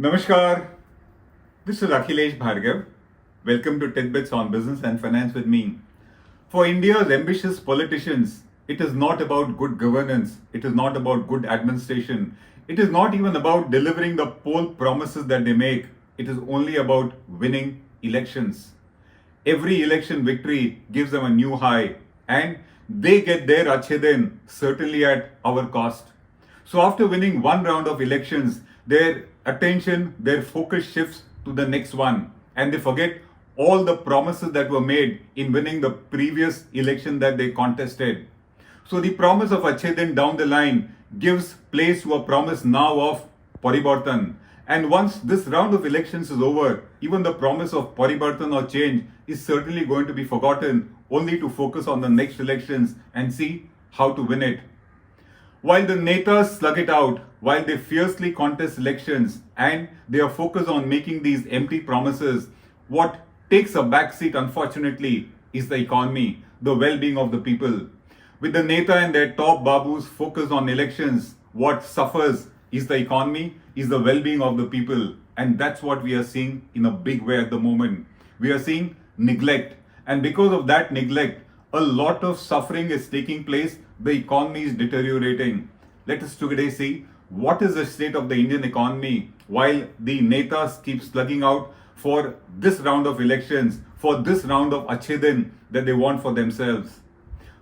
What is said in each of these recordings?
Namaskar, this is Akhilesh Bhargav. Welcome to Tidbits on Business and Finance with me. For India's ambitious politicians, it is not about good governance, it is not about good administration, it is not even about delivering the poll promises that they make, it is only about winning elections. Every election victory gives them a new high, and they get their Achhe Din certainly at our cost. So after winning one round of elections, their attention, their focus shifts to the next one, and they forget all the promises that were made in winning the previous election that they contested. So the promise of Achhe Din down the line gives place to a promise now of Paribartan. And once this round of elections is over, even the promise of Paribartan or change is certainly going to be forgotten, only to focus on the next elections and see how to win it. While the Netas slug it out, while they fiercely contest elections and they are focused on making these empty promises, what takes a backseat, unfortunately, is the economy, the well-being of the people. With the Neta and their top babus focused on elections, what suffers is the economy, is the well-being of the people. And that's what we are seeing in a big way at the moment. We are seeing neglect. And because of that neglect, a lot of suffering is taking place. The economy is deteriorating. Let us today see what is the state of the Indian economy while the Netas keep slugging out for this round of elections, for this round of Achhe Din that they want for themselves.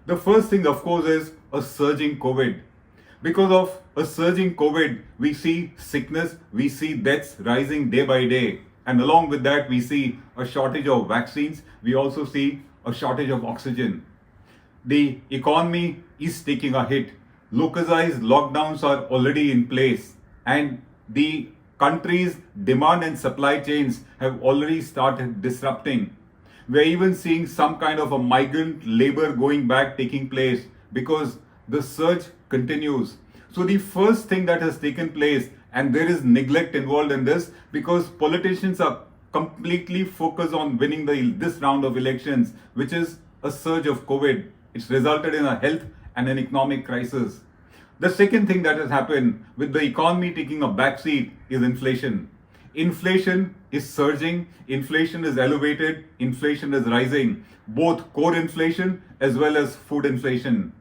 The first thing, of course, is a surging COVID. Because of a surging COVID, we see sickness, we see deaths rising day by day. And along with that, we see a shortage of vaccines. We also see a shortage of oxygen. The economy is taking a hit. Localized lockdowns are already in place, and the country's demand and supply chains have already started disrupting. We're even seeing some kind of a migrant labor going back taking place because the surge continues. So the first thing that has taken place, and there is neglect involved in this because politicians are completely focused on winning this round of elections, which is a surge of COVID. It's resulted in a health and an economic crisis. The second thing that has happened with the economy taking a backseat is inflation. Inflation is surging, inflation is elevated, inflation is rising, both core inflation as well as food inflation.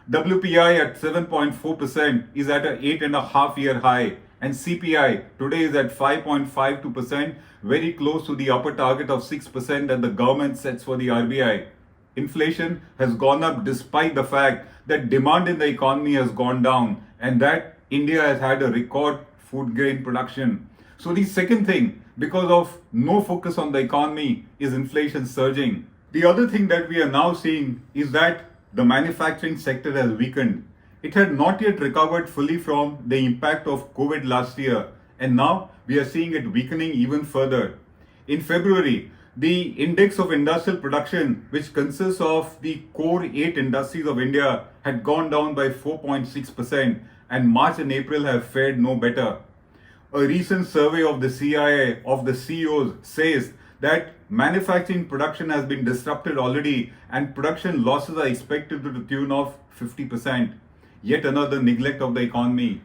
WPI at 7.4% is at an 8.5-year high, and CPI today is at 5.52%, very close to the upper target of 6% that the government sets for the RBI. Inflation has gone up despite the fact that demand in the economy has gone down and that India has had a record food grain production. So the second thing, because of no focus on the economy, is inflation surging. The other thing that we are now seeing is that the manufacturing sector has weakened. It had not yet recovered fully from the impact of COVID last year, and now we are seeing it weakening even further. In February, the index of industrial production, which consists of the core 8 industries of India, had gone down by 4.6%, and March and April have fared no better. A recent survey of the CIA of the CEOs says that manufacturing production has been disrupted already and production losses are expected to the tune of 50%. Yet another neglect of the economy.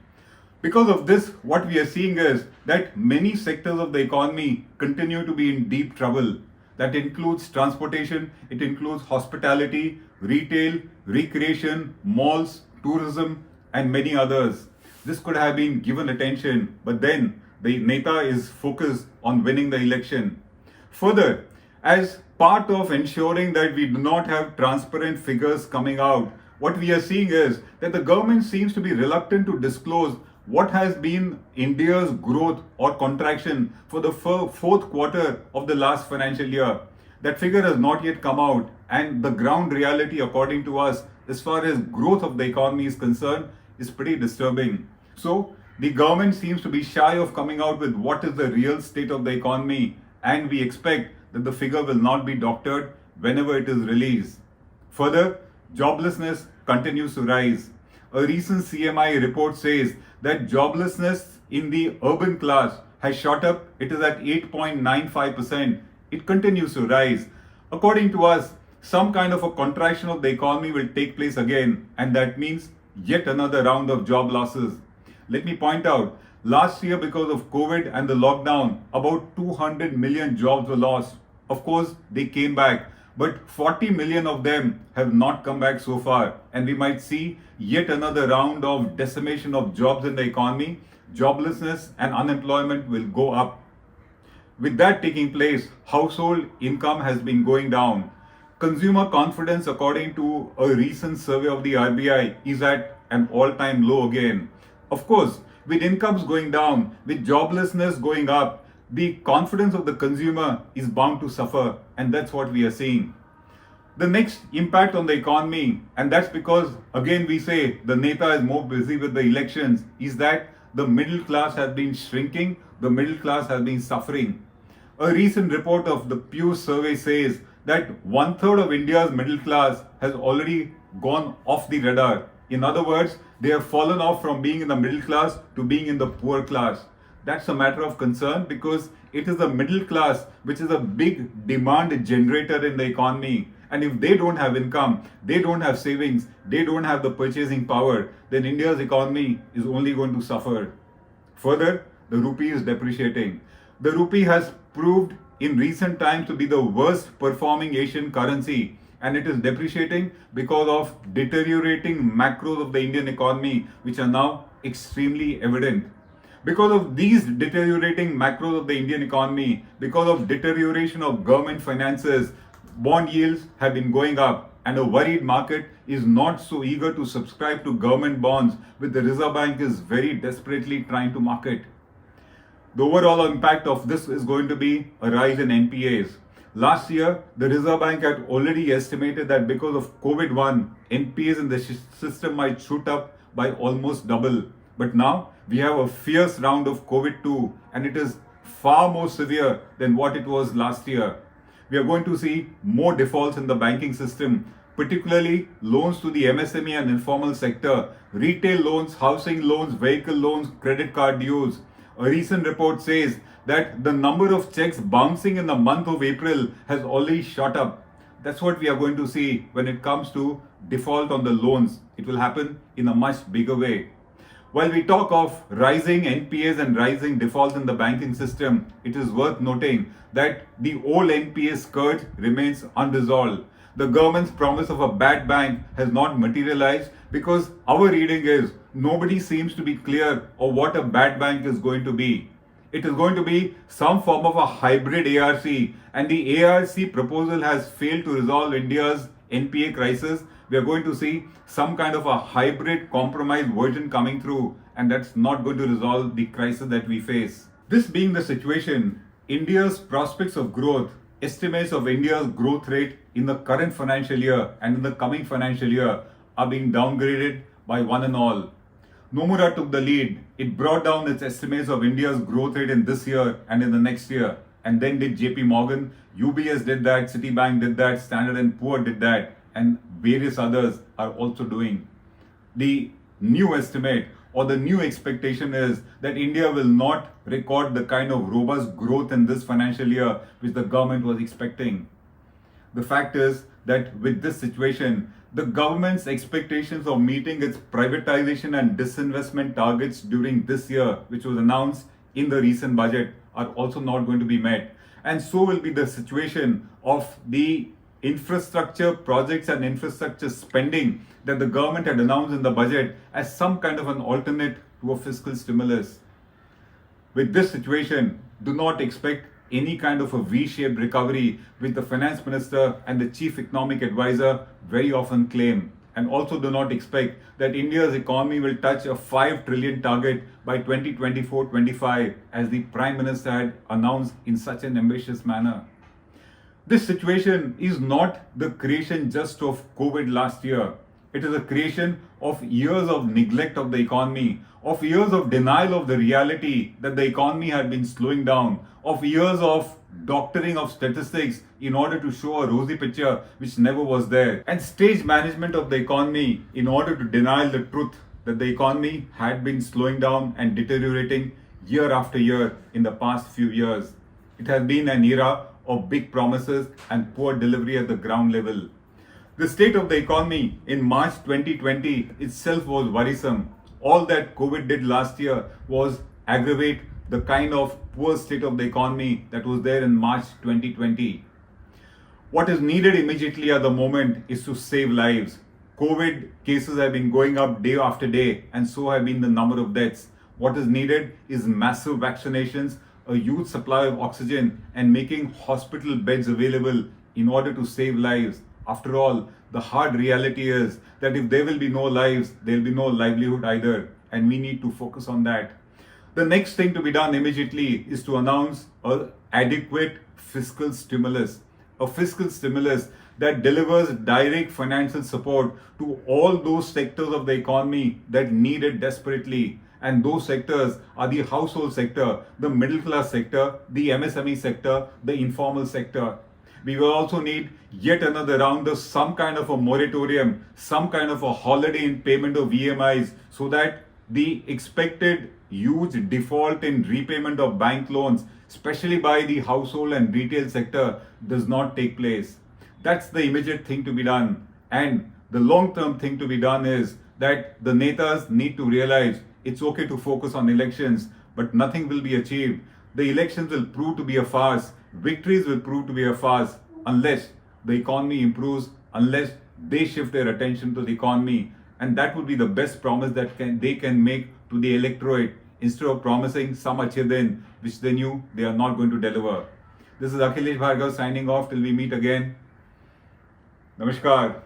Because of this, what we are seeing is that many sectors of the economy continue to be in deep trouble. That includes transportation, it includes hospitality, retail, recreation, malls, tourism, and many others. This could have been given attention, but then the Neta is focused on winning the election. Further, as part of ensuring that we do not have transparent figures coming out, what we are seeing is that the government seems to be reluctant to disclose what has been India's growth or contraction for the fourth quarter of the last financial year. That figure has not yet come out, and the ground reality, according to us, as far as growth of the economy is concerned, is pretty disturbing. So, the government seems to be shy of coming out with what is the real state of the economy, and we expect that the figure will not be doctored whenever it is released. Further, joblessness continues to rise. A recent CMI report says that joblessness in the urban class has shot up. It is at 8.95%. It continues to rise. According to us, some kind of a contraction of the economy will take place again, and that means yet another round of job losses. Let me point out Last year, because of COVID and the lockdown, about 200 million jobs were lost. Of course, they came back, but 40 million of them have not come back so far. And we might see yet another round of decimation of jobs in the economy. Joblessness and unemployment will go up. With that taking place, household income has been going down. Consumer confidence, according to a recent survey of the RBI, is at an all-time low again. Of course, with incomes going down, with joblessness going up, the confidence of the consumer is bound to suffer, and that's what we are seeing. The next impact on the economy, and that's because, again, we say the Neta is more busy with the elections, is that the middle class has been shrinking, the middle class has been suffering. A recent report of the Pew survey says that one third of India's middle class has already gone off the radar. In other words, they have fallen off from being in the middle class to being in the poor class. That's a matter of concern because it is the middle class which is a big demand generator in the economy. And if they don't have income, they don't have savings, they don't have the purchasing power, then India's economy is only going to suffer. Further, the rupee is depreciating. The rupee has proved in recent times to be the worst performing Asian currency, and it is depreciating because of deteriorating macros of the Indian economy, which are now extremely evident. Because of these deteriorating macros of the Indian economy, because of deterioration of government finances, bond yields have been going up, and a worried market is not so eager to subscribe to government bonds, which the Reserve Bank is very desperately trying to market. The overall impact of this is going to be a rise in NPAs. Last year, the Reserve Bank had already estimated that because of COVID-1, NPAs in the system might shoot up by almost double. But now, we have a fierce round of COVID-2, and it is far more severe than what it was last year. We are going to see more defaults in the banking system, particularly loans to the MSME and informal sector, retail loans, housing loans, vehicle loans, credit card dues. A recent report says that the number of checks bouncing in the month of April has already shot up. That's what we are going to see when it comes to default on the loans. It will happen in a much bigger way. While we talk of rising NPAs and rising defaults in the banking system, it is worth noting that the old NPA scourge remains unresolved. The government's promise of a bad bank has not materialized because our reading is nobody seems to be clear of what a bad bank is going to be. It is going to be some form of a hybrid ARC, and the ARC proposal has failed to resolve India's NPA crisis. We are going to see some kind of a hybrid compromise version coming through, and that's not going to resolve the crisis that we face. This being the situation, India's prospects of growth, estimates of India's growth rate in the current financial year and in the coming financial year are being downgraded by one and all. Nomura took the lead. It brought down its estimates of India's growth rate in this year and in the next year. And then did JP Morgan, UBS did that, Citibank did that, Standard & Poor did that, and various others are also doing. The new estimate or the new expectation is that India will not record the kind of robust growth in this financial year which the government was expecting. The fact is that with this situation, the government's expectations of meeting its privatization and disinvestment targets during this year, which was announced in the recent budget, are also not going to be met. And so will be the situation of the infrastructure projects and infrastructure spending that the government had announced in the budget as some kind of an alternate to a fiscal stimulus. With this situation, do not expect any kind of a V-shaped recovery which the finance minister and the chief economic advisor very often claim. And also do not expect that India's economy will touch a 5 trillion target by 2024-25 as the Prime Minister had announced in such an ambitious manner. This situation is not the creation just of COVID last year. It is a creation of years of neglect of the economy, of years of denial of the reality that the economy had been slowing down, of years of doctoring of statistics in order to show a rosy picture which never was there, and stage management of the economy in order to deny the truth that the economy had been slowing down and deteriorating year after year in the past few years. It has been an era of big promises and poor delivery at the ground level. The state of the economy in March 2020 itself was worrisome. All that COVID did last year was aggravate the kind of poor state of the economy that was there in March 2020. What is needed immediately at the moment is to save lives. COVID cases have been going up day after day, and so have been the number of deaths. What is needed is massive vaccinations, a huge supply of oxygen, and making hospital beds available in order to save lives. After all, the hard reality is that if there will be no lives, there will be no livelihood either, and we need to focus on that. The next thing to be done immediately is to announce an adequate fiscal stimulus. A fiscal stimulus that delivers direct financial support to all those sectors of the economy that need it desperately. And those sectors are the household sector, the middle class sector, the MSME sector, the informal sector. We will also need yet another round of some kind of a moratorium, some kind of a holiday in payment of EMIs, so that the expected huge default in repayment of bank loans, especially by the household and retail sector, does not take place. That's the immediate thing to be done. And the long-term thing to be done is that the netas need to realize it's okay to focus on elections, but nothing will be achieved. The elections will prove to be a farce. Victories will prove to be a farce unless the economy improves, unless they shift their attention to the economy. And that would be the best promise that they can make to the electorate, instead of promising some achedin which they knew they are not going to deliver. This is Akhilesh Bhargav signing off till we meet again. Namaskar.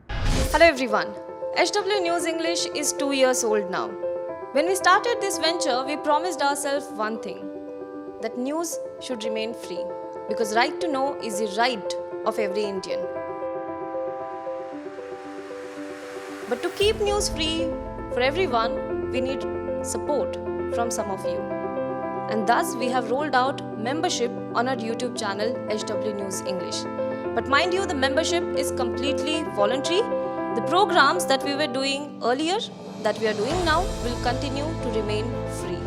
Hello everyone. HW News English is 2 years old now. When we started this venture, we promised ourselves one thing, that news should remain free, because right to know is the right of every Indian. But to keep news free for everyone, we need support from some of you. And thus we have rolled out membership on our YouTube channel HW News English. But mind you, the membership is completely voluntary. The programs that we were doing earlier, that we are doing now, will continue to remain free.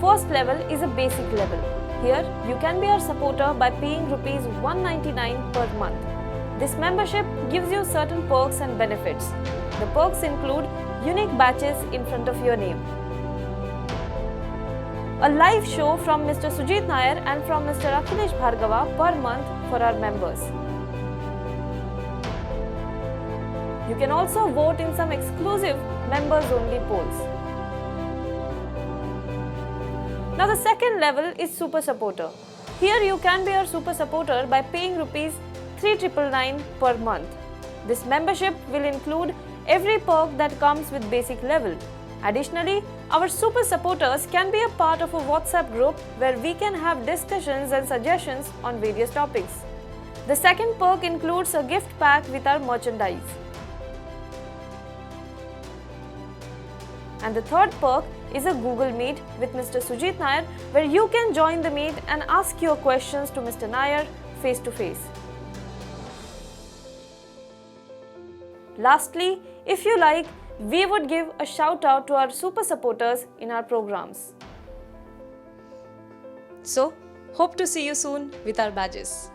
First level is a basic level. Here, you can be our supporter by paying Rs 199 per month. This membership gives you certain perks and benefits. The perks include unique badges in front of your name, a live show from Mr. Sujit Nair and from Mr. Akhilesh Bhargava per month for our members. You can also vote in some exclusive members-only polls. Now the second level is Super Supporter. Here you can be our Super Supporter by paying Rs 3,999 per month. This membership will include every perk that comes with basic level. Additionally, our Super Supporters can be a part of a WhatsApp group where we can have discussions and suggestions on various topics. The second perk includes a gift pack with our merchandise. And the third perk is a Google Meet with Mr. Sujit Nair, where you can join the meet and ask your questions to Mr. Nair face to face. Lastly, if you like, we would give a shout out to our super supporters in our programs. So, hope to see you soon with our badges.